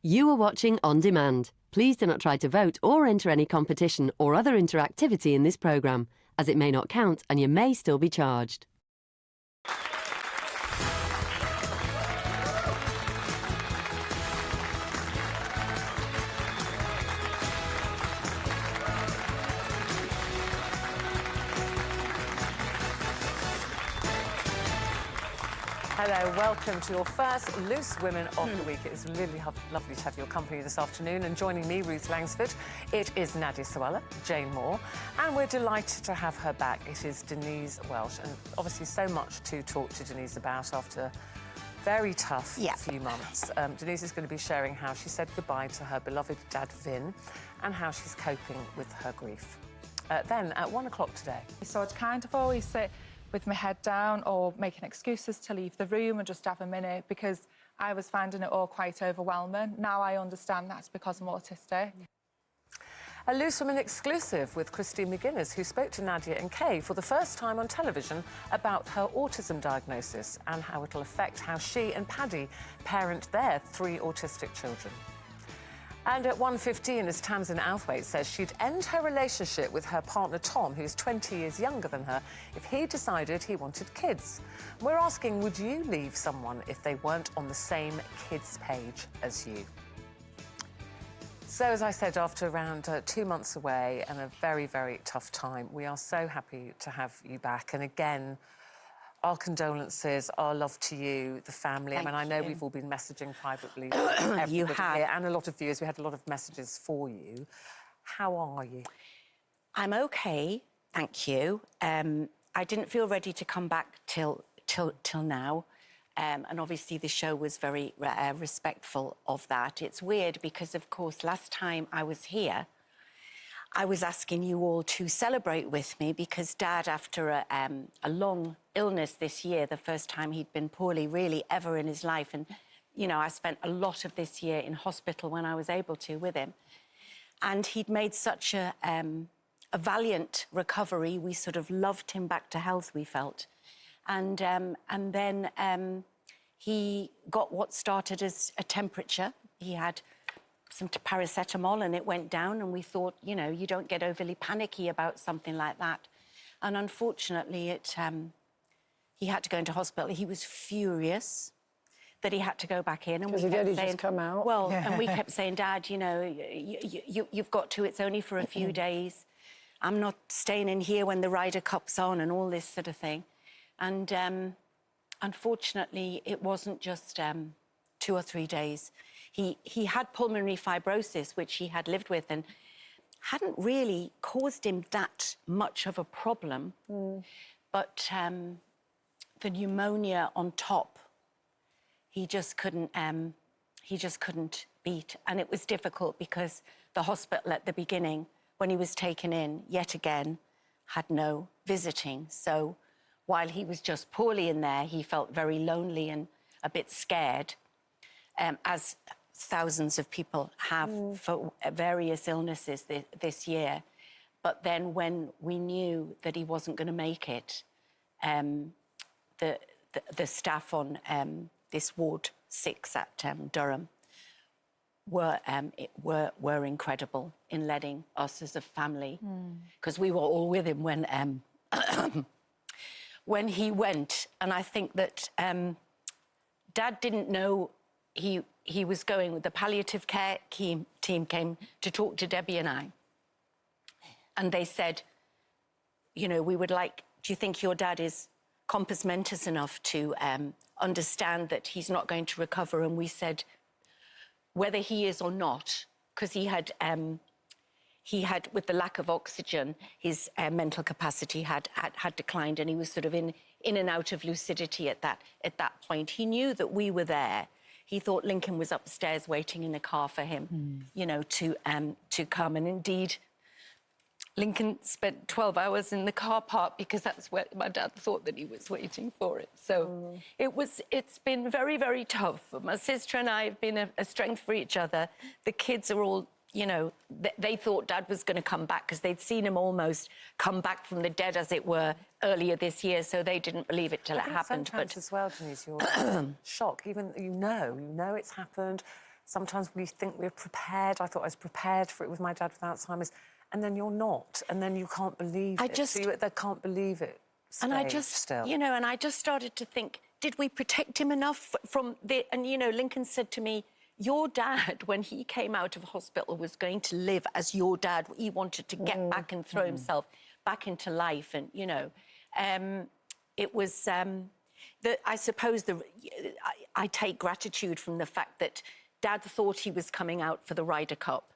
You are watching On Demand. Please do not try to vote or enter any competition or other interactivity in this programme, as it may not count and you may still be charged. Hello, welcome to your first Loose Women of the Week. It's really lovely to have your company this afternoon. And joining me, Ruth Langsford, it is Nadia Sawalha, Jane Moore, and we're delighted to have her back. It is Denise Welch, and obviously so much to talk to Denise about after a very tough few months. Denise is going to be sharing how she said goodbye to her beloved dad, Vin, and how she's coping with her grief. Then, at 1 o'clock today. So I'd kind of always sit with my head down or making excuses to leave the room and just have a minute because I was finding it all quite overwhelming. Now I understand that's because I'm autistic. A Loose Women exclusive with Christine McGuinness, who spoke to Nadia and Kay for the first time on television about her autism diagnosis and how it'll affect how she and Paddy parent their 3 autistic children. And at 1:15, as Tamsin Outhwaite says, she'd end her relationship with her partner Tom, who's 20 years younger than her, if he decided he wanted kids. We're asking, would you leave someone if they weren't on the same kids page as you? So, as I said, after around 2 months away and a very, very tough time, we are so happy to have you back. And again, our condolences, our love to you, the family. I mean, I know we've all been messaging privately. You have. Here, and a lot of viewers. We had a lot of messages for you. How are you? I'm okay, thank you. I didn't feel ready to come back till now. And obviously the show was very respectful of that. It's weird because, of course, last time I was here, I was asking you all to celebrate with me because Dad, after a long illness this year, the first time he'd been poorly really ever in his life, and, you know, I spent a lot of this year in hospital when I was able to with him, and he'd made such a valiant recovery. We sort of loved him back to health, we felt. And then he got what started as a temperature. He had some paracetamol and it went down, and we thought, you know, you don't get overly panicky about something like that. And unfortunately, he had to go into hospital. He was furious that he had to go back in. And we kept saying, just come out. Well, and we kept saying, Dad, you know, you've got to, it's only for a few days. I'm not staying in here when the Ryder Cup's on and all this sort of thing. And unfortunately, it wasn't just 2 or 3 days. He had pulmonary fibrosis, which he had lived with, and hadn't really caused him that much of a problem. But the pneumonia on top, he just couldn't beat. And it was difficult because the hospital at the beginning, when he was taken in, yet again, had no visiting. So while he was just poorly in there, he felt very lonely and a bit scared, as thousands of people have for various illnesses this year. But then when we knew that he wasn't going to make it, the staff on this Ward 6 at Durham were incredible in letting us as a family, because we were all with him when when he went. And I think that Dad didn't know he was going. With the palliative care team came to talk to Debbie and I, and they said, you know, we would like, do you think your dad is compos mentis enough to understand that he's not going to recover? And we said, whether he is or not, because he had, with the lack of oxygen, his mental capacity had declined, and he was sort of in and out of lucidity at that point. He knew that we were there. He thought Lincoln was upstairs waiting in a car for him, you know, to come. And indeed, Lincoln spent 12 hours in the car park because that's where my dad thought that he was waiting for it. So it's been very, very tough. But my sister and I have been a strength for each other. The kids are all, you know, they thought Dad was going to come back because they'd seen him almost come back from the dead, as it were, earlier this year, so they didn't believe it till it happened. Sometimes as well, Denise, you're shocked. Even you know it's happened. sometimes we think we're prepared. I thought I was prepared for it with my dad with Alzheimer's, and then you're not, and then you can't believe it. So you they can't believe it. And I just, still. you know, and I just started to think, did we protect him enough from the... And, you know, Lincoln said to me, your dad, when he came out of hospital, was going to live as your dad. He wanted to get back and throw himself back into life. And, you know, it was... I suppose I take gratitude from the fact that Dad thought he was coming out for the Ryder Cup.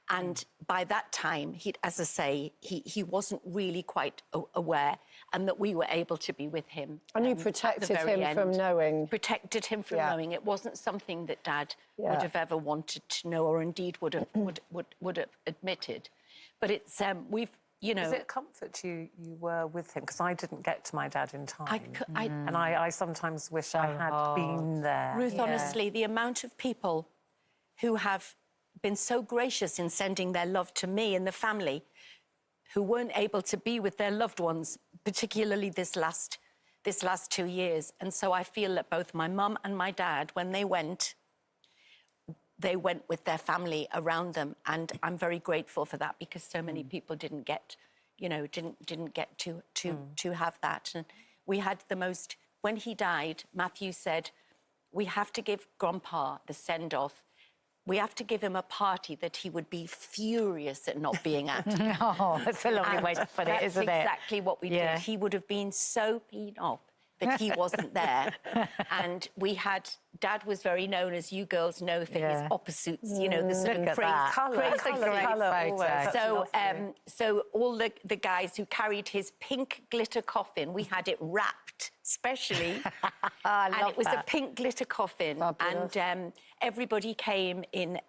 And by that time, as I say, he wasn't really quite aware, and that we were able to be with him. And you protected him from knowing. Protected him from knowing. It wasn't something that Dad would have ever wanted to know, or indeed would have admitted. But it's you know. Is it a comfort you were with him? Because I didn't get to my dad in time. And I sometimes wish I had been there. Ruth, honestly, the amount of people who have been so gracious in sending their love to me and the family, who weren't able to be with their loved ones, particularly this last 2 years. And so I feel that both my mum and my dad, when they went with their family around them, and I'm very grateful for that, because so many people didn't get, you know, didn't get to have that. And we had the most... When he died, Matthew said, we have to give Grandpa the send-off. We have to give him a party that he would be furious at not being at. Oh, that's a lovely way to put it, isn't it? That's exactly what we did. He would have been so peed off that he wasn't there. And we had... Dad was very known, as you girls know, for his opposite, you know, the sort of crazy photo. So all the guys who carried his pink glitter coffin, we had it wrapped specially. And it was a pink glitter coffin. Fabulous. And everybody came in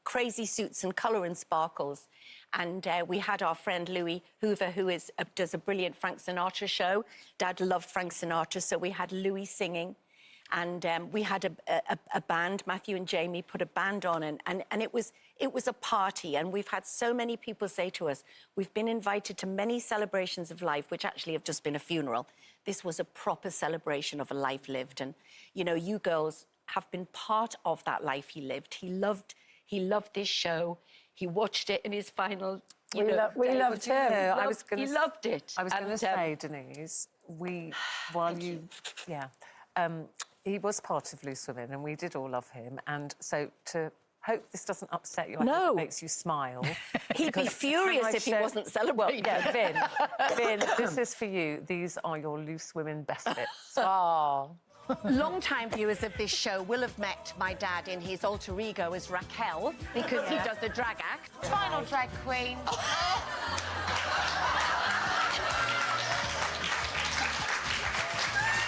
crazy suits and colour and sparkles. And we had our friend Louis Hoover, who does a brilliant Frank Sinatra show. Dad loved Frank Sinatra, so we had Louis singing. And we had a band. Matthew and Jamie put a band on, and it was a party. And we've had so many people say to us, we've been invited to many celebrations of life, which actually have just been a funeral. This was a proper celebration of a life lived. And, you know, you girls have been part of that life he lived. He loved this show. He watched it in his final... We loved him. He loved it. I was going to say, Denise, he was part of Loose Women, and we did all love him. And so to hope this doesn't upset you, I hope it makes you smile. He'd be furious if he wasn't celebrated. Well, yeah, Vin, this is for you. These are your Loose Women best bits. Oh. Long-time viewers of this show will have met my dad in his alter ego as Raquel, because he does the drag act. Final drag queen.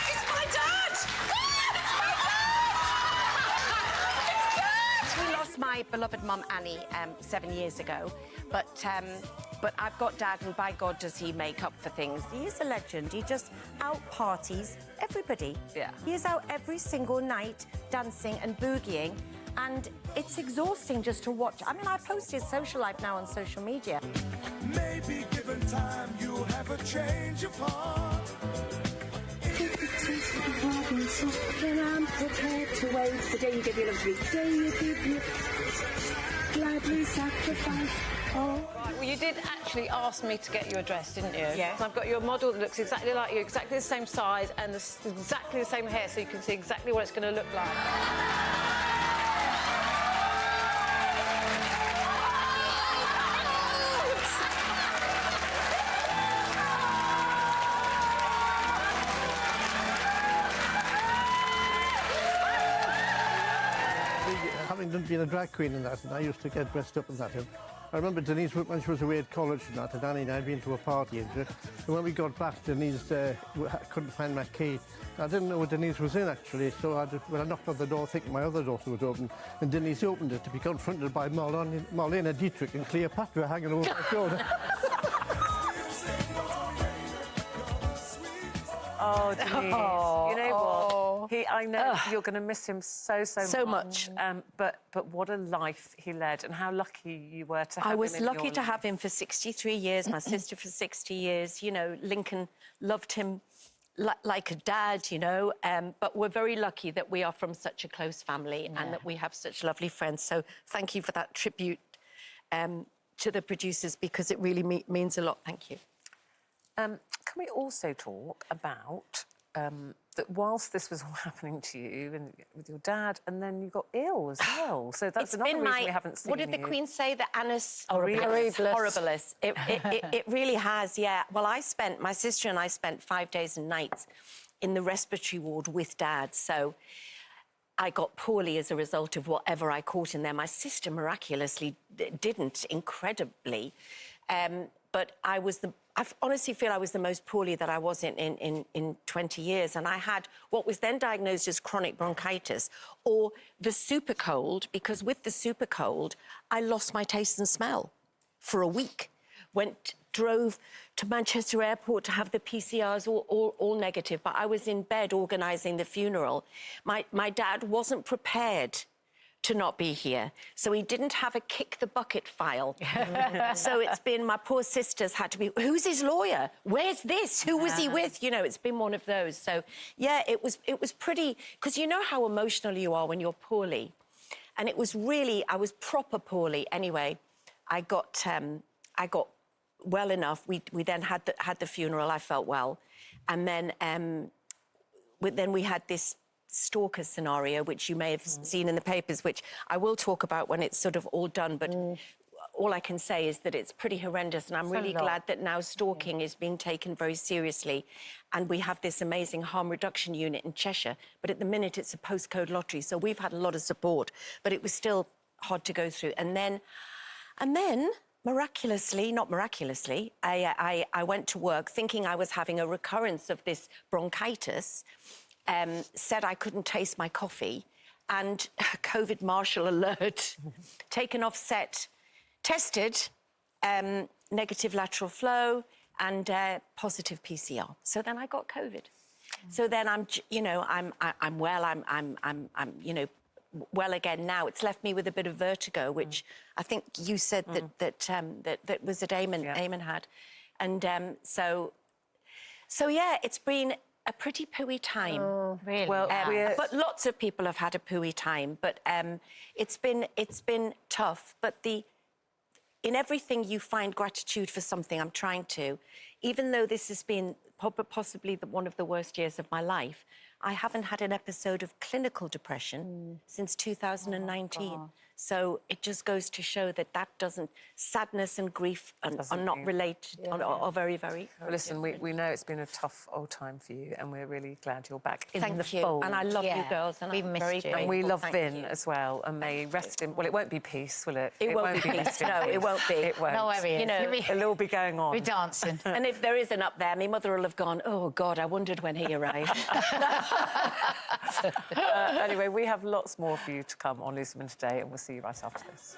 It's my dad! It's my dad! We lost my beloved mum, Annie, 7 years ago, but I've got Dad, and by God does he make up for things. He is a legend. He just out-parties everybody. Yeah. He is out every single night dancing and boogieing, and it's exhausting just to watch. I mean, I post his social life now on social media. Maybe given time, you'll have a change of heart. I'm prepared to wait the day you give your love to me. The day you give your gladly sacrifice. Right, well, you did actually ask me to get you a dress, didn't you? Yes. So I've got you a model that looks exactly like you, exactly the same size, and exactly the same hair, so you can see exactly what it's going to look like. Having been a drag queen and that, and I used to get dressed up and that. And I remember Denise, when she was away at college and that, and Annie and I had been to a party, and when we got back, Denise couldn't find my key. I didn't know where Denise was in, actually, so when I knocked on the door thinking my other door was open, and Denise opened it to be confronted by Marlene Dietrich and Cleopatra hanging over my shoulder. Oh, Denise. You know what? I know you're going to miss him so much. But what a life he led, and how lucky you were to have him. I was in lucky your to life. have him for 63 years, my sister for 60 years. You know, Lincoln loved him like a dad, you know. But we're very lucky that we are from such a close family and that we have such lovely friends. So thank you for that tribute to the producers, because it really means a lot. Thank you. Can we also talk about that whilst this was all happening to you and with your dad, and then you got ill as well? So that's another reason we haven't seen you. What did the Queen say? The annus horribilis. It really has, yeah. Well, my sister and I spent 5 days and nights in the respiratory ward with Dad. So I got poorly as a result of whatever I caught in there. My sister miraculously didn't, incredibly. But I honestly feel I was the most poorly that I was in 20 years. And I had what was then diagnosed as chronic bronchitis, or the super cold, because with the super cold, I lost my taste and smell for a week. Drove to Manchester Airport to have the PCRs all negative, but I was in bed organising the funeral. My dad wasn't prepared to not be here, so he didn't have a kick the bucket file. So it's been, my poor sisters had to be, who's his lawyer? Where's this? Who was he with? You know, it's been one of those. So yeah, it was pretty, because you know how emotional you are when you're poorly. And it was really, I was proper poorly. Anyway, I got well enough. We then had the funeral. I felt well, and then we had this stalker scenario, which you may have seen in the papers, which I will talk about when it's sort of all done. But all I can say is that it's pretty horrendous, and I'm really glad that now stalking is being taken very seriously. And we have this amazing harm reduction unit in Cheshire, but at the minute it's a postcode lottery, so we've had a lot of support, but it was still hard to go through. And then miraculously, not miraculously, I went to work thinking I was having a recurrence of this bronchitis, said I couldn't taste my coffee, and COVID marshal alert, taken off set, tested, negative lateral flow and positive PCR. So then I got COVID. So then I'm well, I'm well again now. It's left me with a bit of vertigo, which I think you said that was that Eamon had. And so yeah, it's been a pretty pooey time. Oh, really? Well, but lots of people have had a pooey time. But it's been tough. But in everything you find gratitude for something. I'm trying to, even though this has been possibly one of the worst years of my life, I haven't had an episode of clinical depression since 2019. Oh, so it just goes to show that sadness and grief are not related, are very, very... Well, listen, we know it's been a tough old time for you, and we're really glad you're back in Thank the you. fold. And I love you girls, and I'm very grateful. And we love Vin as well, and may rest in... Well, it won't be peace, will it? It won't be peace. No, it won't be. It won't. No, it'll all be going on. We're dancing. And if there isn't up there, my mother will have gone, oh, God, I wondered when he arrived. Anyway, we have lots more for you to come on Lucian today, and we'll see you right after this.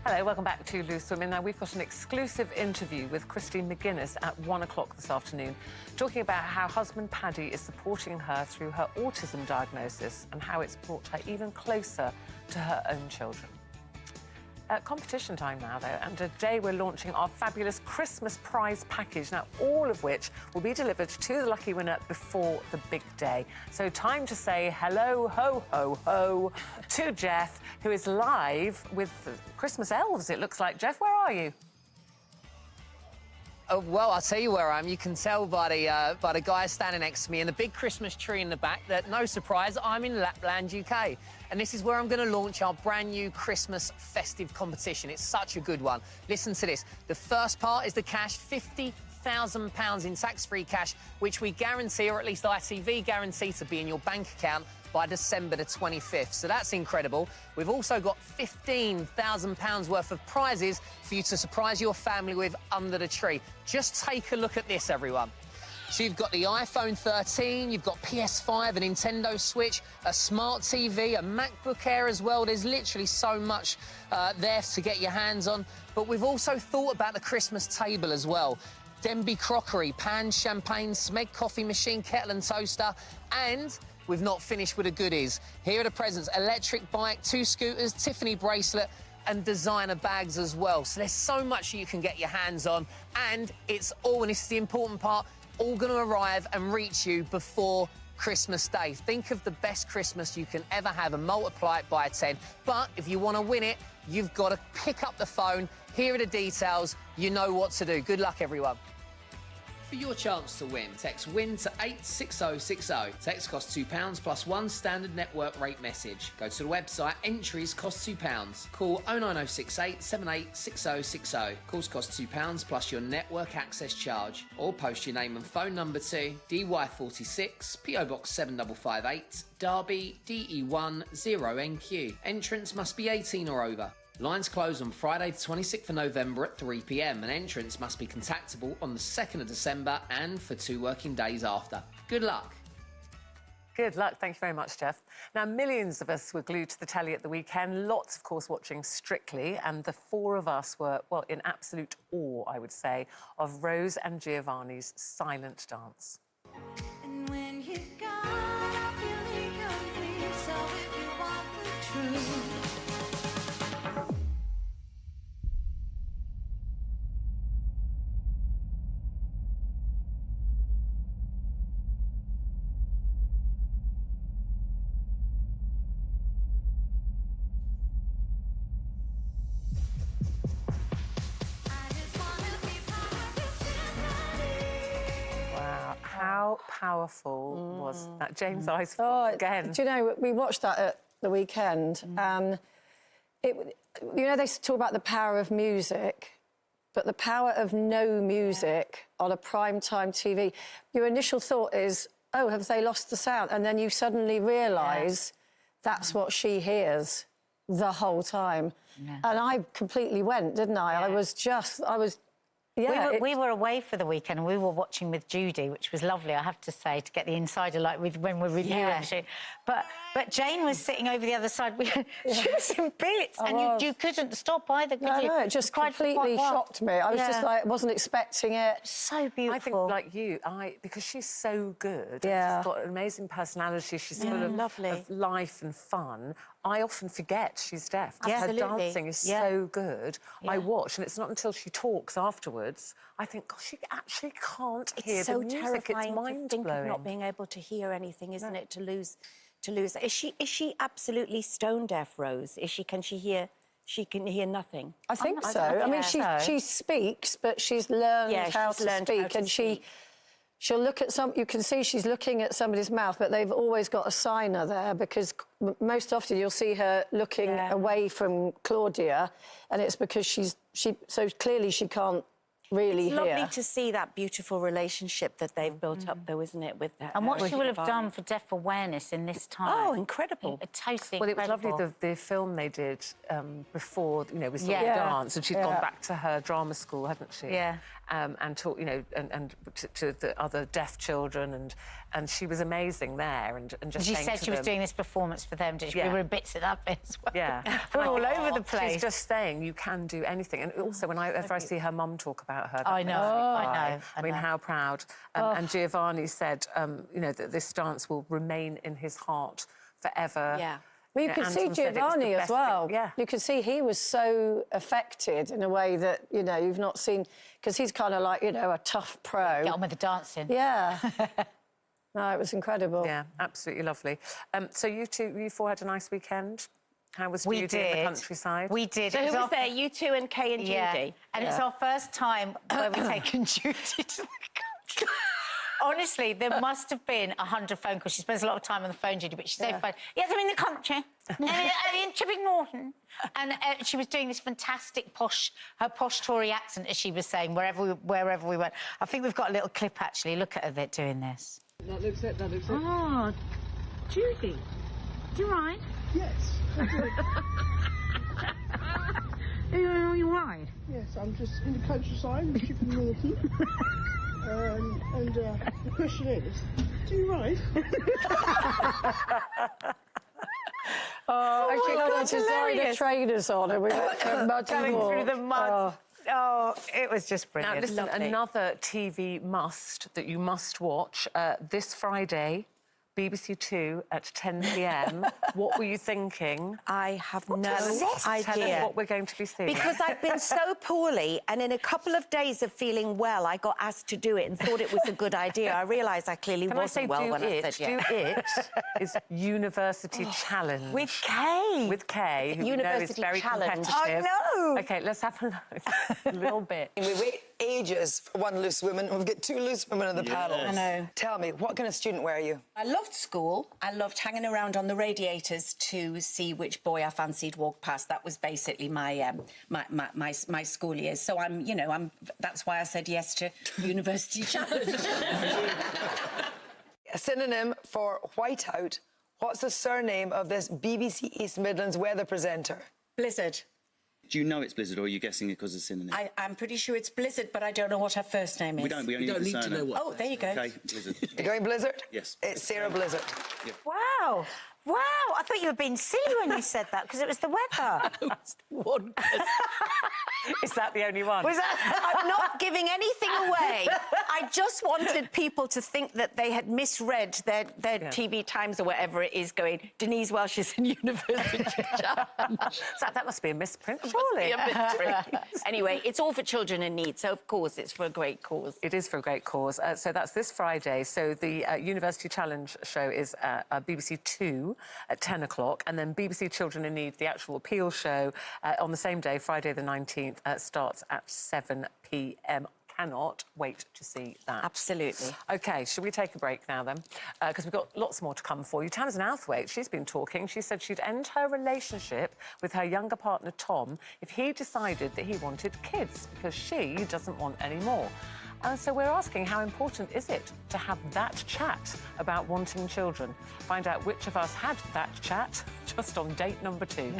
Hello, welcome back to Loose Women. Now, we've got an exclusive interview with Christine McGuinness at 1 o'clock this afternoon, talking about how husband Paddy is supporting her through her autism diagnosis and how it's brought her even closer to her own children. Competition time now, though, and today we're launching our fabulous Christmas prize package, now all of which will be delivered to the lucky winner before the big day. So time to say hello, ho, ho, ho, to Jeff, who is live with Christmas elves, it looks like. Jeff, where are you? Oh, well, I'll tell you where I am. You can tell by the guy standing next to me and the big Christmas tree in the back that, no surprise, I'm in Lapland, UK. And this is where I'm going to launch our brand new Christmas festive competition. It's such a good one. Listen to this. The first part is the cash, £50,000 in tax-free cash, which we guarantee, or at least ITV guarantee, to be in your bank account by December the 25th. So that's incredible. We've also got £15,000 worth of prizes for you to surprise your family with under the tree. Just take a look at this, everyone. So you've got the iPhone 13, you've got PS5, a Nintendo Switch, a smart TV, a MacBook Air as well. There's literally so much there to get your hands on. But we've also thought about the Christmas table as well. Denby crockery, pans, champagne, Smeg coffee machine, kettle and toaster, and we've not finished with the goodies. Here are the presents: electric bike, 2 scooters, Tiffany bracelet, and designer bags as well. So there's so much you can get your hands on, and it's all, and this is the important part, all going to arrive and reach you before Christmas Day. Think of the best Christmas you can ever have and multiply it by 10. But if you want to win it, you've got to pick up the phone. Here are the details. You know what to do. Good luck, everyone. For your chance to win, text WIN to 86060. Text costs £2 plus 1 standard network rate message. Go to the website, entries cost £2. Call 09068 786060. Calls cost £2 plus your network access charge. Or post your name and phone number to DY46, PO Box 7558, Derby, DE1 0NQ. Entrance must be 18 or over. Lines close on Friday the 26th of November at 3 p.m. and entrance must be contactable on the 2nd of December and for 2 working days after. Good luck. Good luck. Thank you very much, Jeff. Now, millions of us were glued to the telly at the weekend, lots, of course, watching Strictly, and the 4 of us were, well, in absolute awe, I would say, of Rose and Giovanni's silent dance. And when you're gone, I feel incomplete, so if you want the truth. How powerful was that? James' eyes again. Do you know, we watched that at the weekend, and you know, they talk about the power of music, but the power of no music on a primetime TV. Your initial thought is, oh, have they lost the sound? And then you suddenly realise that's what she hears the whole time. Yeah. And I completely went, didn't I? Yeah. We were away for the weekend and we were watching with Judy, which was lovely, I have to say, to get the insider, like when we're reviewing the show. But Jane was sitting over the other side. She was in bits, and you couldn't stop either, could you? No, it just completely shocked me. I was just like, wasn't expecting it. So beautiful. I think, like you, because she's so good. Yeah. She's got an amazing personality. She's full of life and fun. I often forget she's deaf. Her dancing is so good. I watch, and it's not until she talks afterwards I think, gosh, she actually can't hear the music. It's so terrifying mind to think blowing. of not being able to hear anything, isn't it? To lose. Is she absolutely stone deaf, Rose? Can she hear? She can hear nothing. I think so. I mean, she speaks, but she's learned how to speak, and she'll look at you can see she's looking at somebody's mouth, but they've always got a signer there, because most often you'll see her looking away from Claudia, and it's because so clearly she can't really hear. It's lovely to see that beautiful relationship that they've built up, though, isn't it? With her, and what she will have done for deaf awareness in this time. Oh, incredible. Totally Well, incredible. it was lovely, the film they did before, you know, we saw the dance, and she'd gone back to her drama school, hadn't she? Yeah. And taught, you know, and to the other deaf children, and she was amazing there, and just she said she was doing this performance for them, didn't she? Yeah. We were bits of that bit as well. Yeah. We're all over the place. She's just saying you can do anything. And also, whenever I see her mum talk about her... I know. I mean, how proud. And Giovanni said, you know, that this dance will remain in his heart forever. Yeah. Well, you could see Giovanni as well. Yeah. You could see he was so affected in a way that, you know, you've not seen... Because he's kind of like, you know, a tough pro. Get on with the dancing. Yeah. No, it was incredible. Yeah, absolutely lovely. So you four had a nice weekend? How was Judy in the countryside? We did. So who was there? You two and Kay and Judy? And it's our first time where we've taken Judy to the country. Honestly, there must have been 100 phone calls. She spends a lot of time on the phone, Judy, but she's so funny. Yes, I'm in the country. in Chipping Norton. And she was doing this fantastic posh Tory accent, as she was saying, wherever we went. I think we've got a little clip, actually. Look at her doing this. That looks it. Oh, Judy, do you mind? Yes. Are you right? Yes, I'm just in the countryside, in Chipping Norton. And the question is, do you ride? Oh, she had a designer trainers on and we went for a muddy Going walk. through the mud. Oh, it was just Now, brilliant. listen, another TV must that you must watch this Friday, BBC Two at 10 p.m. What were you thinking? I have no Tell us idea. what we're going to be seeing. Because I've been so poorly, and in a couple of days of feeling well, I got asked to do it and thought it was a good idea. I realised I clearly Can wasn't well when I said yes. Do It is University Challenge. With Kay. With Kay, who we know is University very Challenge. competitive. I know. OK, let's have a look. A little bit. We wait ages for one loose woman. We've got two loose women on the panel. I know. Tell me, what kind of student were you? I loved school. I loved hanging around on the radiators to see which boy I fancied walk past. That was basically my my school years. So that's why I said yes to University Challenge. A synonym for whiteout. What's the surname of this BBC East Midlands weather presenter? Blizzard. Do you know it's Blizzard, or are you guessing it because it's synonym? I'm pretty sure it's Blizzard, but I don't know what her first name is. We only need the surname. Oh, there you go. OK, Blizzard. You're going Blizzard? Yes. It's Sarah Blizzard. Yeah. Wow. Wow, I thought you were being silly when you said that, because it was the weather. One. Is that the only one? Was that... I'm not giving anything away. I just wanted people to think that they had misread their TV Times or whatever it is going, Denise Welch is in University Challenge. That must be a misprint, surely. Anyway, it's all for children in need, so of course it's for a great cause. It is for a great cause. So that's this Friday. So the University Challenge show is BBC Two at 10 o'clock, and then BBC Children in Need, the actual appeal show, on the same day, Friday the 19th, starts at 7 p.m. Cannot wait to see that. Absolutely. OK, should we take a break now, then? Because we've got lots more to come for you. Tamsin Outhwaite, she's been talking. She said she'd end her relationship with her younger partner, Tom, if he decided that he wanted kids, because she doesn't want any more. So we're asking, how important is it to have that chat about wanting children? Find out which of us had that chat just on date number 2.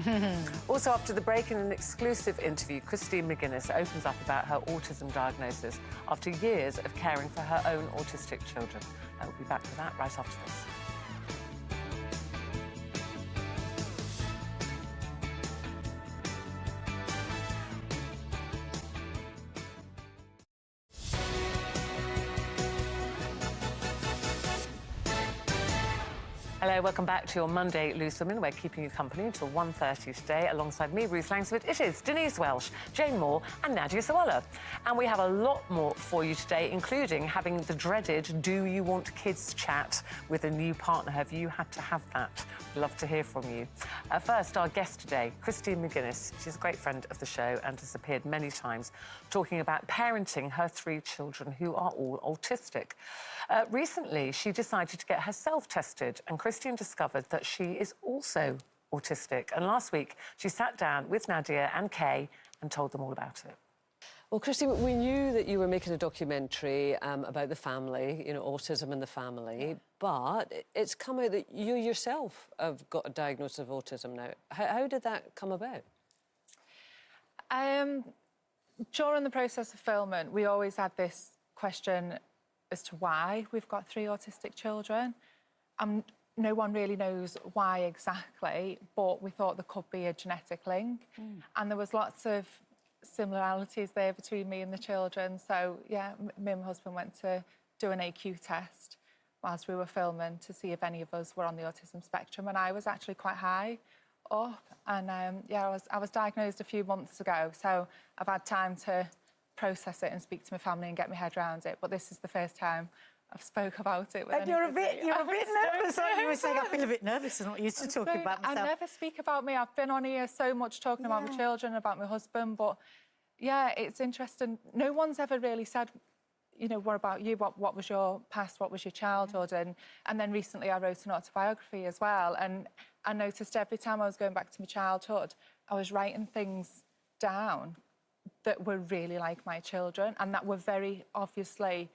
Also, after the break, in an exclusive interview, Christine McGuinness opens up about her autism diagnosis after years of caring for her own autistic children. We'll be back with that right after this. Hello, welcome back to your Monday Loose Women. We're keeping you company until 1:30 today. Alongside me, Ruth Langsford, it is Denise Welch, Jane Moore and Nadia Sawalha. And we have a lot more for you today, including having the dreaded Do You Want Kids chat with a new partner. Have you had to have that? We'd love to hear from you. First, our guest today, Christine McGuinness. She's a great friend of the show and has appeared many times talking about parenting her 3 children who are all autistic. Recently, she decided to get herself tested, and Christine discovered that she is also autistic. And last week, she sat down with Nadia and Kay and told them all about it. Well, Christine, we knew that you were making a documentary about the family, you know, autism in the family, but it's come out that you yourself have got a diagnosis of autism now. How did that come about? During the process of filming, we always had this question as to why we've got 3 autistic children. No one really knows why exactly, but we thought there could be a genetic link. And there was lots of similarities there between me and the children. So, yeah, me and my husband went to do an AQ test whilst we were filming to see if any of us were on the autism spectrum, and I was actually quite high up. And, yeah, I was diagnosed a few months ago, so I've had time to process it and speak to my family and get my head around it. But this is the first time I've spoke about it. And you're a bit nervous, aren't you? You were saying, I feel a bit nervous. I'm not used to talking about myself. I never speak about me. I've been on here so much talking about my children, about my husband, but yeah, it's interesting. No one's ever really said, you know, what about you? What was your past? What was your childhood? And then recently I wrote an autobiography as well, and I noticed every time I was going back to my childhood, I was writing things down that were really like my children and that were very obviously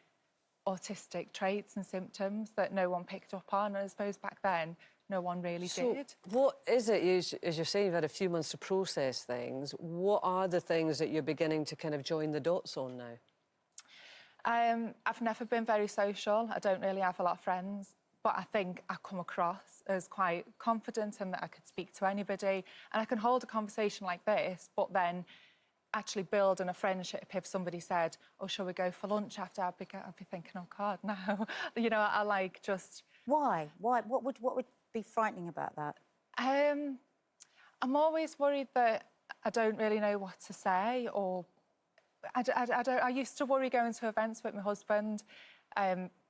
autistic traits and symptoms that no one picked up on. And I suppose back then, no one really did. What is it, as you're saying, you've had a few months to process things. What are the things that you're beginning to kind of join the dots on now? I've never been very social. I don't really have a lot of friends, but I think I come across as quite confident and that I could speak to anybody and I can hold a conversation like this, but then actually building a friendship. If somebody said, oh, shall we go for lunch after, I'd be thinking, oh, God, no. You know, I like just... Why? What would be frightening about that? I'm always worried that I don't really know what to say, or I used to worry going to events with my husband,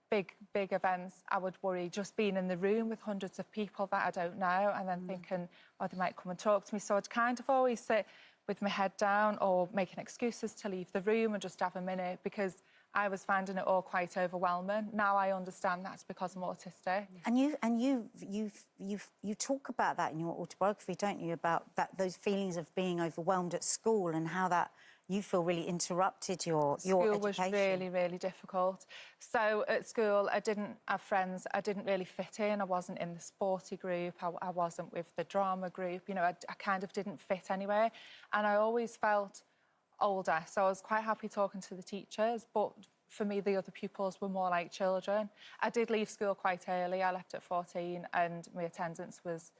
big events. I would worry just being in the room with hundreds of people that I don't know, and then thinking, oh, they might come and talk to me. So I'd kind of always sit with my head down or making excuses to leave the room and just have a minute, because I was finding it all quite overwhelming. Now I understand that's because I'm autistic. And you talk about that in your autobiography, don't you? About those feelings of being overwhelmed at school and how that you feel really interrupted your School education. was really, really difficult. So at school, I didn't have friends. I didn't really fit in. I wasn't in the sporty group. I wasn't with the drama group. You know, I kind of didn't fit anywhere. And I always felt older, so I was quite happy talking to the teachers, but for me, the other pupils were more like children. I did leave school quite early. I left at 14, and my attendance was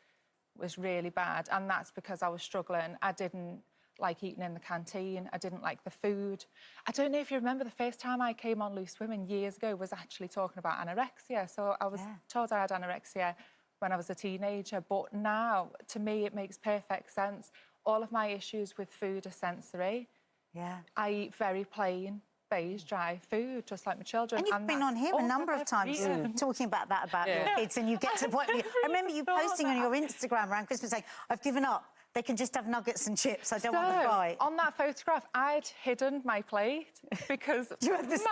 really bad, and that's because I was struggling. I didn't like eating in the canteen. I didn't like the food. I don't know if you remember, the first time I came on Loose Women years ago was actually talking about anorexia. So I was told I had anorexia when I was a teenager, but now, to me, it makes perfect sense. All of my issues with food are sensory. Yeah. I eat very plain, beige, dry food, just like my children. And you've been on here a number of times talking about that, about your kids, and you get to the point... I remember you posting on your Instagram around Christmas saying, I've given up. They can just have nuggets and chips. I don't want to fry. On that photograph, I'd hidden my plate because... You had the same.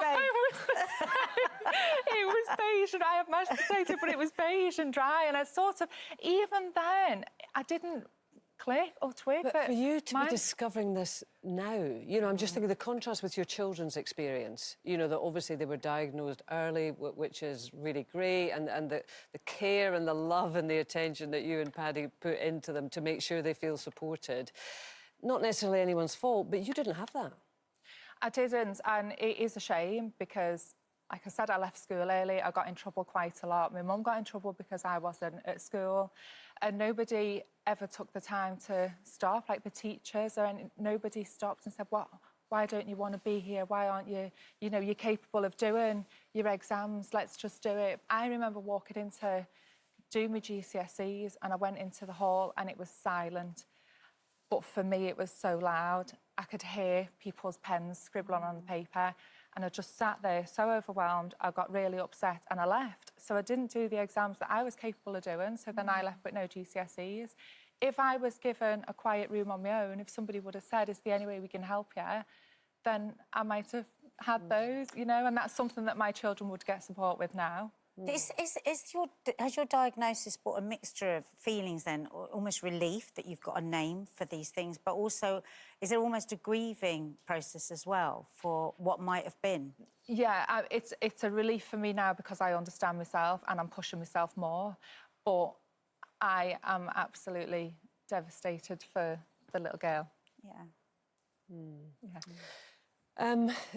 It was beige and I had mashed potato, but it was beige and dry. And I sort of... Even then, I didn't click or twig. But for you to be discovering this now, you know, I'm just thinking the contrast with your children's experience, you know, that obviously they were diagnosed early, which is really great, and the care and the love and the attention that you and Paddy put into them to make sure they feel supported. Not necessarily anyone's fault, but you didn't have that. I didn't, and it is a shame because, like I said, I left school early. I got in trouble quite a lot. My mum got in trouble because I wasn't at school, and nobody ever took the time to stop, like the teachers, nobody stopped and said, why don't you want to be here? Why aren't you, you know, you're capable of doing your exams, let's just do it. I remember walking in to do my GCSEs and I went into the hall and it was silent. But for me, it was so loud. I could hear people's pens scribbling on the paper, and I just sat there so overwhelmed. I got really upset and I left. So I didn't do the exams that I was capable of doing, so then I left with no GCSEs. If I was given a quiet room on my own, if somebody would have said, is there any way we can help you, then I might have had those, you know, and that's something that my children would get support with now. Has your diagnosis brought a mixture of feelings then, almost relief that you've got a name for these things, but also is there almost a grieving process as well for what might have been? Yeah, it's a relief for me now because I understand myself and I'm pushing myself more, but I am absolutely devastated for the little girl. Yeah.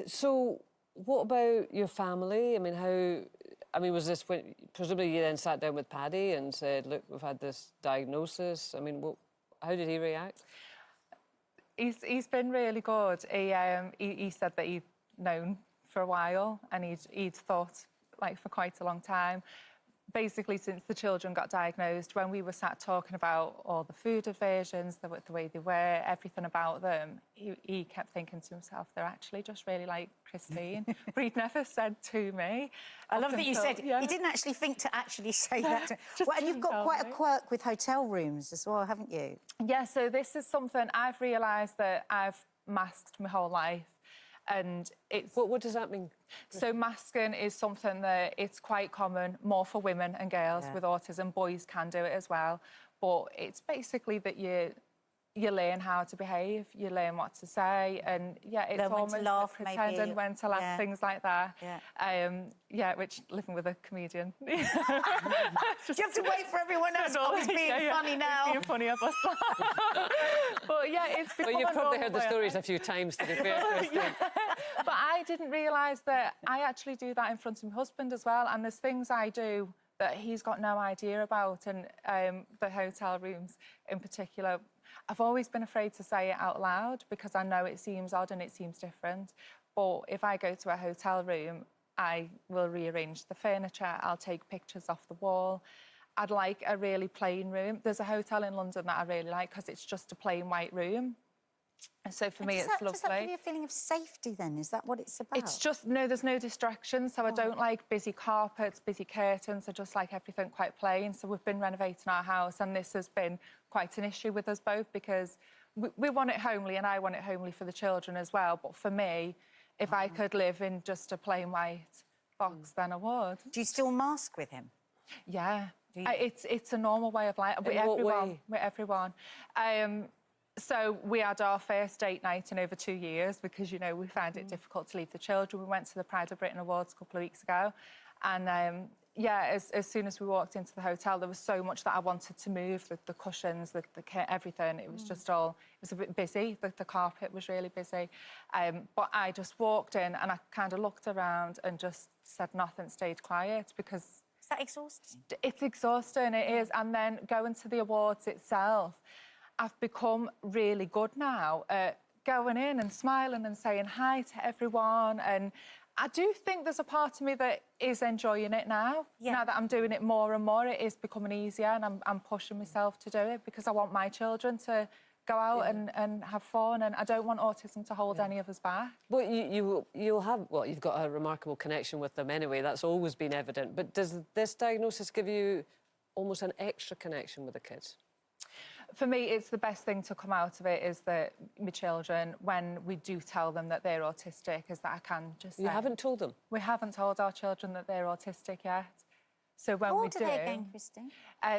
So what about your family? I mean, was this when, presumably you then sat down with Paddy and said, look, we've had this diagnosis. I mean, how did he react? He's been really good. He said that he'd known for a while and he'd thought, like, for quite a long time. Basically, since the children got diagnosed, when we were sat talking about all the food aversions, the way they were, everything about them, he kept thinking to himself, they're actually just really like Christine. But he'd never said to me. I love that you said, he didn't actually think to actually say that. Well, and you've got quite a quirk with hotel rooms as well, haven't you? Yeah, so this is something I've realised that I've masked my whole life. And it's... What does that mean? So masking is something that it's quite common, more for women and girls with autism. Boys can do it as well. But it's basically that you learn how to behave, you learn what to say, and yeah, it's Learn when to almost laugh, pretending maybe. when to laugh, Yeah. things like that. Yeah. Which living with a comedian. You have to wait for everyone else. I was being funny now. Being funny, I must laugh. But yeah, it's Well, become you've a probably normal heard the way of stories life. a few times, to be fair, Christine. But I didn't realise that I actually do that in front of my husband as well, and there's things I do that he's got no idea about, and the hotel rooms in particular. I've always been afraid to say it out loud because I know it seems odd and it seems different. But if I go to a hotel room, I will rearrange the furniture, I'll take pictures off the wall. I'd like a really plain room. There's a hotel in London that I really like because it's just a plain white room. And so for me, it's lovely. Does that give you a feeling of safety then? Is that what it's about? It's just, no, there's no distractions. So I don't like busy carpets, busy curtains. I just like everything quite plain. So we've been renovating our house and this has been quite an issue with us both because we want it homely and I want it homely for the children as well. But for me, if I could live in just a plain white box, then I would. Do you still mask with him? Yeah. It's a normal way of life. In what way? With everyone. So we had our first date night in over 2 years because, you know, we found it difficult to leave the children. We went to the Pride of Britain Awards a couple of weeks ago. And, yeah, as soon as we walked into the hotel, there was so much that I wanted to move, the cushions, the everything. It was just all... It was a bit busy. The carpet was really busy. But I just walked in and I kind of looked around and just said nothing, stayed quiet because... Is that exhausting? It's exhausting, it is. And then going to the awards itself... I've become really good now at going in and smiling and saying hi to everyone. And I do think there's a part of me that is enjoying it now. Yeah. Now that I'm doing it more and more, it is becoming easier and I'm pushing myself to do it because I want my children to go out and have fun and I don't want autism to hold any of us back. Well, you'll have... Well, you've got a remarkable connection with them anyway. That's always been evident. But does this diagnosis give you almost an extra connection with the kids? For me, it's the best thing to come out of it is that my children, when we do tell them that they're autistic, is that I can just say... You haven't told them? We haven't told our children that they're autistic yet. So when we do... How old are they again, Christine?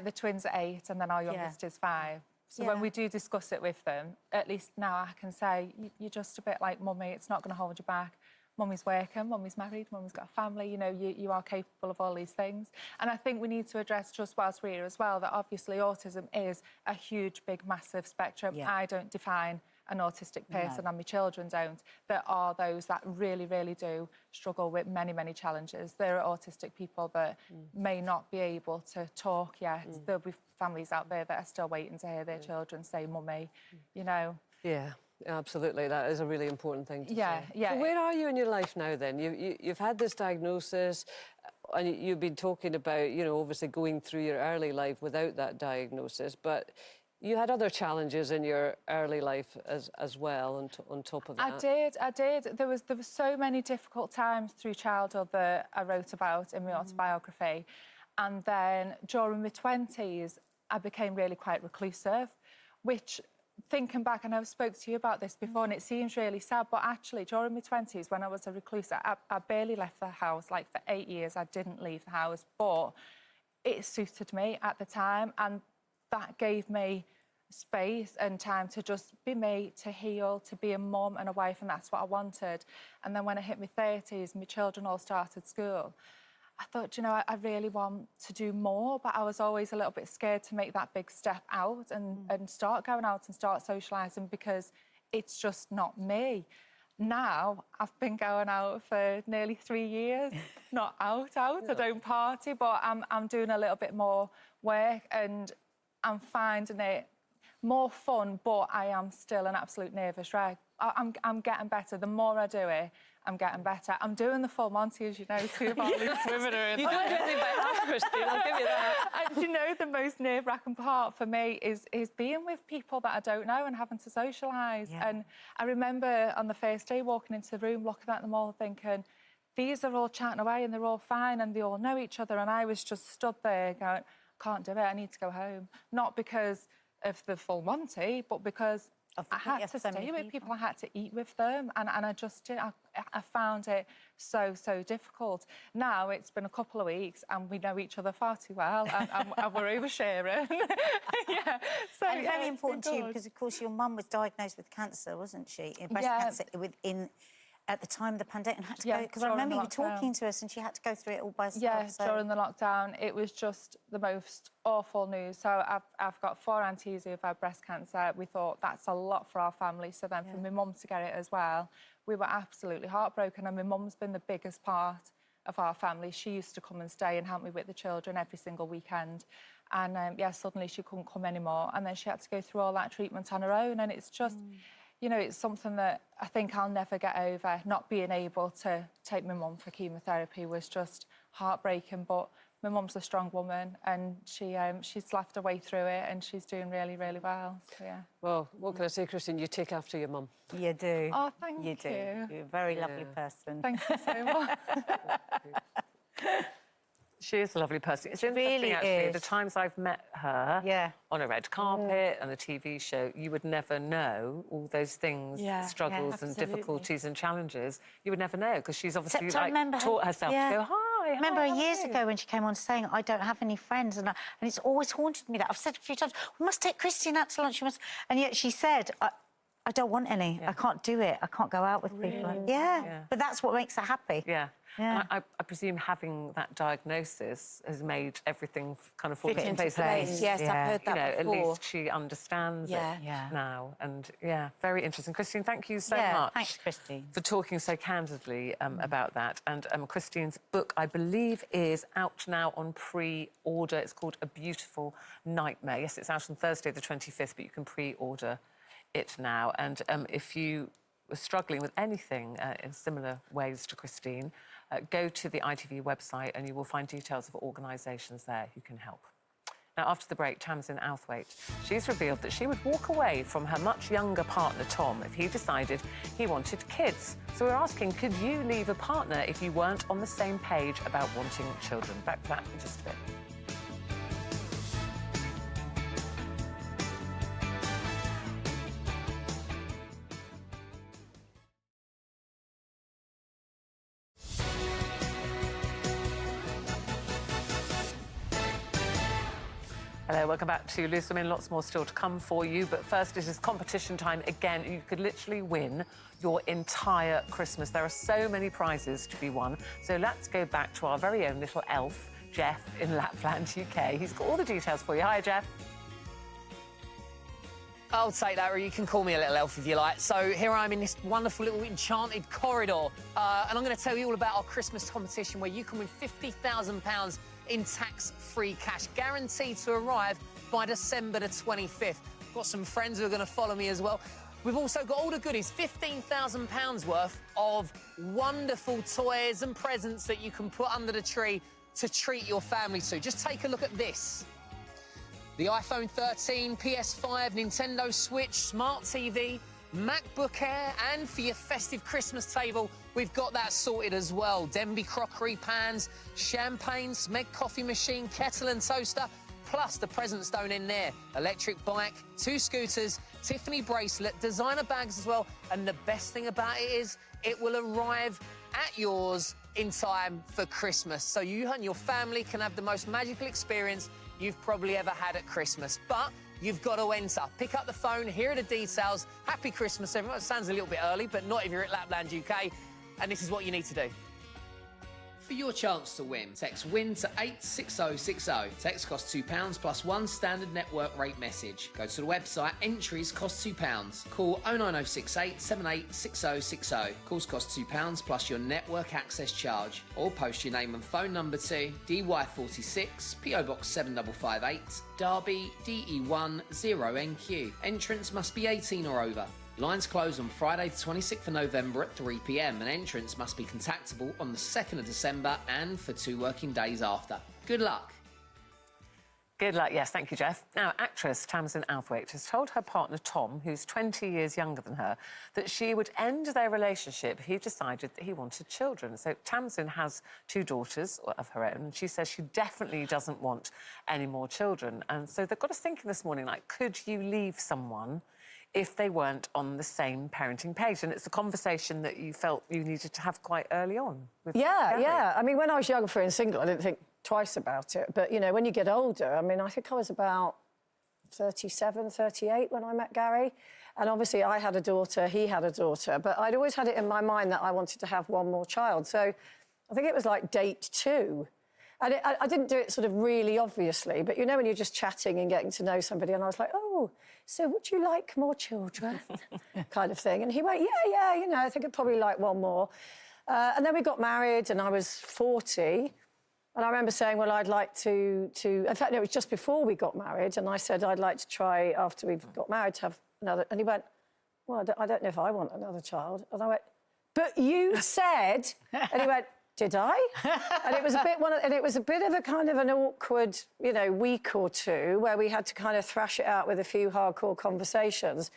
The twins are 8 and then our youngest is 5. So when we do discuss it with them, at least now I can say, you're just a bit like Mummy, it's not going to hold you back. Mummy's working, Mummy's married, Mummy's got a family, you know, you are capable of all these things. And I think we need to address just whilst we're here as well that obviously autism is a huge, big, massive spectrum. Yeah. I don't define an autistic person and my children don't. There are those that really, really do struggle with many, many challenges. There are autistic people that may not be able to talk yet. There'll be families out there that are still waiting to hear their children say Mummy, you know. Yeah. Absolutely, that is a really important thing to say. Yeah. So where are you in your life now, then? You've had this diagnosis and you've been talking about, you know, obviously going through your early life without that diagnosis, but you had other challenges in your early life as well on top of that. I did. There was so many difficult times through childhood that I wrote about in my autobiography. And then during my 20s, I became really quite reclusive, which... Thinking back, and I've spoke to you about this before, and it seems really sad, but actually, during my 20s, when I was a recluse, I barely left the house. Like, for 8 years, I didn't leave the house, but it suited me at the time, and that gave me space and time to just be me, to heal, to be a mum and a wife, and that's what I wanted. And then when I hit my 30s, my children all started school, I thought, you know, I really want to do more, but I was always a little bit scared to make that big step out and start going out and start socialising because it's just not me. Now, I've been going out for nearly 3 years, not out. I don't party, but I'm doing a little bit more work and I'm finding it more fun, but I am still an absolute nervous wreck. I'm getting better. The more I do it, I'm getting better. I'm doing the full Monty, as you know, too, about swimming around. You don't do anything by half, Christine, I'll give you that. And you know, the most nerve-wracking part for me is being with people that I don't know and having to socialise. Yeah. And I remember on the first day walking into the room, looking at them all thinking, these are all chatting away and they're all fine and they all know each other. And I was just stood there going, can't do it, I need to go home. Not because of the full Monty, but because I had to stay with people. I had to eat with them, and I just did. I found it so difficult. Now it's been a couple of weeks, and we know each other far too well, and we're oversharing. Yeah, so and yeah, very it's important been to you good. because, of course, your mum was diagnosed with cancer, wasn't she? Breast Yeah. cancer at the time of the pandemic, and had to Yeah, go because I during remember the you lockdown. talking to us, and she had to go through it all by herself. Yeah, so. during the lockdown, it was just the most awful news. So I've got 4 aunties who've had breast cancer. We thought that's a lot for our family. So then for my mum to get it as well, we were absolutely heartbroken. And my mum's been the biggest part of our family. She used to come and stay and help me with the children every single weekend. And yeah, suddenly she couldn't come anymore. And then she had to go through all that treatment on her own. And it's just... You know, it's something that I think I'll never get over. Not being able to take my mum for chemotherapy was just heartbreaking, but my mum's a strong woman and she's laughed her way through it and she's doing really, really well, so yeah. Well, what can I say, Christine? You take after your mum. You do. Oh, thank you. You do. You're a very lovely person. Thank you so much. She is a lovely person. It's really interesting, actually, is. the times I've met her on a red carpet and a TV show, you would never know all those things, struggles and difficulties and challenges. You would never know, because she's obviously taught herself to go, hi, I remember years ago when she came on saying, I don't have any friends, and it's always haunted me that. I've said a few times, we must take Christine out to lunch, and yet she said, I don't want any. I can't do it. I can't go out with people. Yeah, but that's what makes her happy. Yeah. Yeah. And I presume having that diagnosis has made everything kind of fall Fit into into place. place. Yes, I've heard that At before. least she understands it Yeah. now. And, yeah, very interesting. Christine, thank you so Yeah, much thanks, Christine. for talking so candidly about that. And Christine's book, I believe, is out now on pre-order. It's called A Beautiful Nightmare. Yes, it's out on Thursday the 25th, but you can pre-order it now. And if you were struggling with anything in similar ways to Christine, go to the ITV website and you will find details of organisations there who can help. Now, after the break, Tamsin Outhwaite, she's revealed that she would walk away from her much younger partner, Tom, if he decided he wanted kids. So we're asking, could you leave a partner if you weren't on the same page about wanting children? Back to that in just a bit. Hello, welcome back to Loose Women. Lots more still to come for you. But first, it is competition time again. You could literally win your entire Christmas. There are so many prizes to be won. So let's go back to our very own little elf, Jeff, in Lapland, UK. He's got all the details for you. Hi, Jeff. I'll take that, or you can call me a little elf if you like. So here I am in this wonderful little enchanted corridor. And I'm going to tell you all about our Christmas competition where you can win £50,000 in tax-free cash, guaranteed to arrive by December the 25th. I've got some friends who are going to follow me as well. We've also got all the goodies, £15,000 worth of wonderful toys and presents that you can put under the tree to treat your family to. Just take a look at this. The iPhone 13, PS5, Nintendo Switch, Smart TV, MacBook Air, and for your festive Christmas table, we've got that sorted as well. Denby crockery pans, champagne, Smeg coffee machine, kettle and toaster, plus the presents don't end there. Electric bike, 2 scooters, Tiffany bracelet, designer bags as well, and the best thing about it is it will arrive at yours in time for Christmas. So you and your family can have the most magical experience you've probably ever had at Christmas. But you've got to enter. Pick up the phone, here are the details. Happy Christmas, everyone. It sounds a little bit early, but not if you're at Lapland, UK. And this is what you need to do. For your chance to win, text WIN to 86060. Text costs £2 plus 1 standard network rate message. Go to the website, entries cost £2. Call 09068 786060. Calls cost £2 plus your network access charge. Or post your name and phone number to DY46, PO Box 7558, Derby, DE1 0NQ. Entrance must be 18 or over. Lines close on Friday the 26th of November at 3 p.m. and entrance must be contactable on the 2nd of December and for 2 working days after. Good luck. Good luck, yes, thank you, Jeff. Now, actress Tamsin Outhwaite has told her partner Tom, who's 20 years younger than her, that she would end their relationship if he decided that he wanted children. So Tamsin has 2 daughters of her own, and she says she definitely doesn't want any more children. And so they've got us thinking this morning, like, could you leave someone if they weren't on the same parenting page. And it's a conversation that you felt you needed to have quite early on. With Gary. Yeah. I mean, when I was younger, free and single, I didn't think twice about it. But, you know, when you get older, I mean, I think I was about 37, 38 when I met Gary. And obviously I had a daughter, he had a daughter. But I'd always had it in my mind that I wanted to have one more child. So I think it was like date 2. And I didn't do it sort of really obviously, but you know when you're just chatting and getting to know somebody, and I was like, oh, so would you like more children? kind of thing. And he went, yeah, you know, I think I'd probably like one more. And then we got married and I was 40. And I remember saying, well, I'd like to... In fact, no, it was just before we got married, and I said I'd like to try, after we got married, to have another... And he went, well, I don't know if I want another child. And I went, but you said... And he went, did I? And it was a bit of a kind of an awkward, you know, week or two where we had to kind of thrash it out with a few hardcore conversations.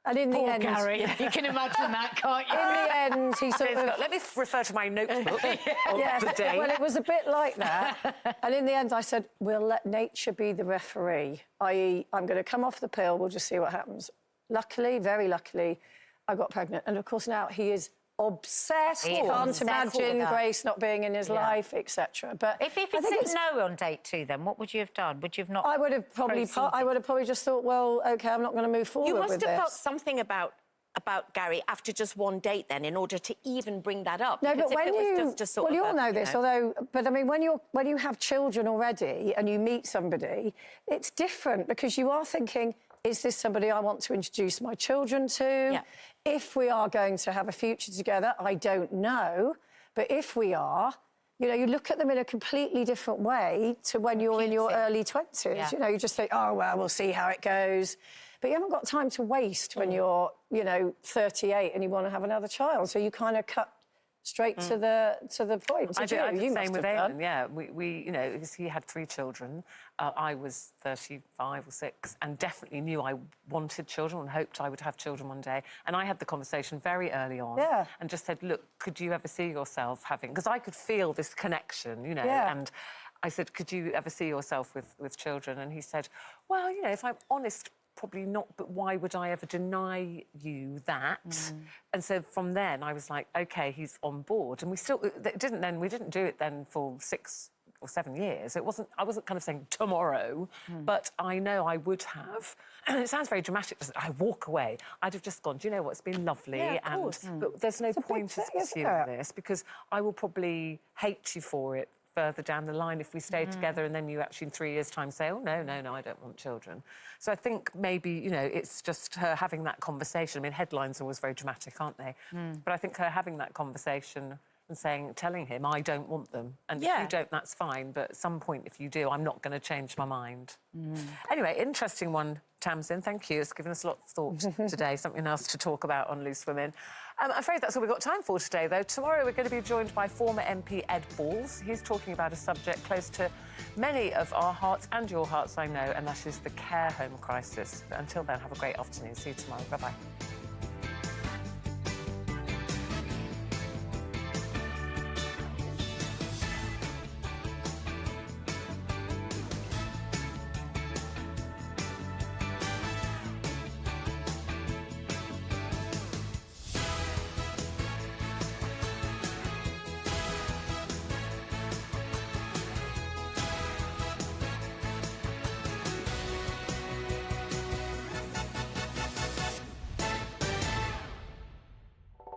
And in the end... Gary, you can imagine that, can't you? In the end, he sort of... Let me refer to my notebook of the day. Well, it was a bit like that. And in the end, I said, we'll let nature be the referee, i.e. I'm going to come off the pill, we'll just see what happens. Luckily, very luckily, I got pregnant. And, of course, now he is obsessed. He can't imagine Grace not being in his life, etc. But if he said no on date 2, then what would you have done? Would you have not? I would have probably just thought, well, OK, I'm not going to move forward You with must this. have felt something about Gary after just one date, then, in order to even bring that up. No, because but when if it you... was just sort well, of you all know this, although... But, I mean, when you have children already and you meet somebody, it's different because you are thinking, is this somebody I want to introduce my children to? Yeah. If we are going to have a future together, I don't know. But if we are, you know, you look at them in a completely different way to when you're in your early 20s. Yeah. You know, you just think, oh, well, we'll see how it goes. But you haven't got time to waste when you're, you know, 38 and you want to have another child. So you kind of cut straight to the point. I did the You same must with have done. Eamon, yeah. We, you know, because he had 3 children. I was 35 or 6 and definitely knew I wanted children and hoped I would have children one day. And I had the conversation very early on and just said, look, could you ever see yourself having... Because I could feel this connection, you know, and I said, could you ever see yourself with children? And he said, well, you know, if I'm honest, probably not, but why would I ever deny you that? And so from then I was like, OK, he's on board. And we didn't do it then for 6 or 7 years. I wasn't kind of saying tomorrow, but I know I would have. And it sounds very dramatic, doesn't it? I walk away. I'd have just gone, do you know what, it's been lovely. Yeah, of course. But there's no point in pursuing this because I will probably hate you for it further down the line if we stay together and then you actually in 3 years' time say, oh, no, I don't want children. So I think maybe, you know, it's just her having that conversation. I mean, headlines are always very dramatic, aren't they? But I think her having that conversation and telling him, I don't want them. And if you don't, that's fine. But at some point, if you do, I'm not going to change my mind. Anyway, interesting one, Tamsin. Thank you. It's given us a lot of thought today. Something else to talk about on Loose Women. I'm afraid that's all we've got time for today, though. Tomorrow, we're going to be joined by former MP Ed Balls. He's talking about a subject close to many of our hearts and your hearts, I know, and that is the care home crisis. But until then, have a great afternoon. See you tomorrow. Bye-bye.